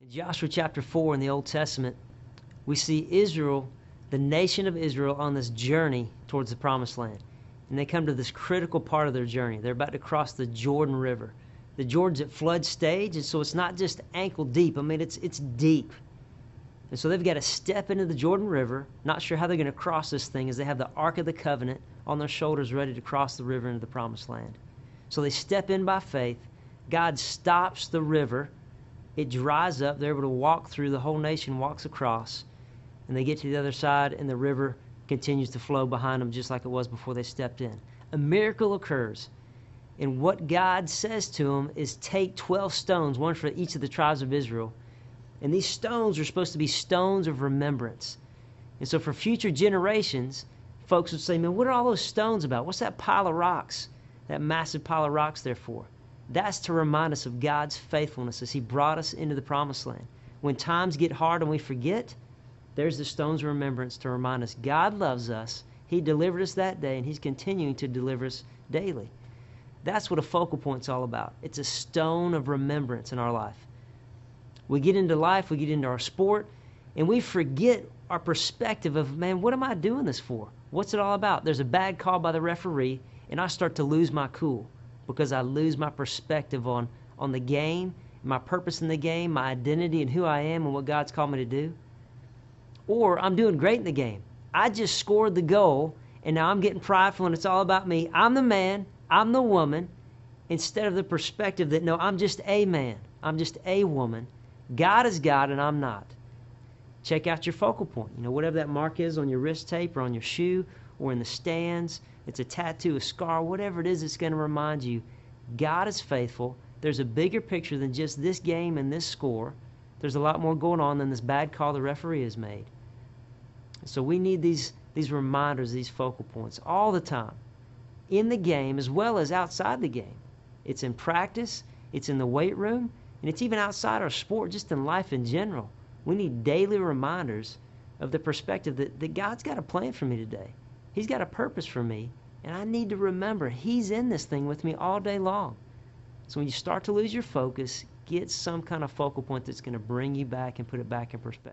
In Joshua chapter 4 in the Old Testament, we see Israel, the nation of Israel, on this journey towards the Promised Land. And they come to this critical part of their journey. They're about to cross the Jordan River. The Jordan's at flood stage, and so it's not just ankle deep. I mean, it's deep. And so they've got to step into the Jordan River, not sure how they're going to cross this thing, as they have the Ark of the Covenant on their shoulders ready to cross the river into the Promised Land. So they step in by faith. God stops the river. It dries up. They're able to walk through. The whole nation walks across. And they get to the other side, and the river continues to flow behind them just like it was before they stepped in. A miracle occurs. And what God says to them is take 12 stones, one for each of the tribes of Israel. And these stones are supposed to be stones of remembrance. And so for future generations, folks would say, man, what are all those stones about? What's that pile of rocks, that massive pile of rocks there for? That's to remind us of God's faithfulness as He brought us into the Promised Land. When times get hard and we forget, there's the stones of remembrance to remind us God loves us. He delivered us that day, and He's continuing to deliver us daily. That's what a focal point's all about. It's a stone of remembrance in our life. We get into life, we get into our sport, and we forget our perspective of, man, what am I doing this for? What's it all about? There's a bad call by the referee, and I start to lose my cool because I lose my perspective on the game, my purpose in the game, my identity and who I am and what God's called me to do. Or I'm doing great in the game. I just scored the goal, and now I'm getting prideful, and it's all about me. I'm the man. I'm the woman. Instead of the perspective that, no, I'm just a man. I'm just a woman. God is God, and I'm not. Check out your focal point. You know, whatever that mark is on your wrist tape or on your shoe or in the stands, it's a tattoo, a scar, whatever it is, it's going to remind you God is faithful. There's a bigger picture than just this game and this score. There's a lot more going on than this bad call the referee has made. So we need these reminders, these focal points all the time, in the game as well as outside the game. It's in practice, it's in the weight room, and it's even outside our sport, just in life in general. We need daily reminders of the perspective that God's got a plan for me today. He's got a purpose for me, and I need to remember He's in this thing with me all day long. So when you start to lose your focus, get some kind of focal point that's going to bring you back and put it back in perspective.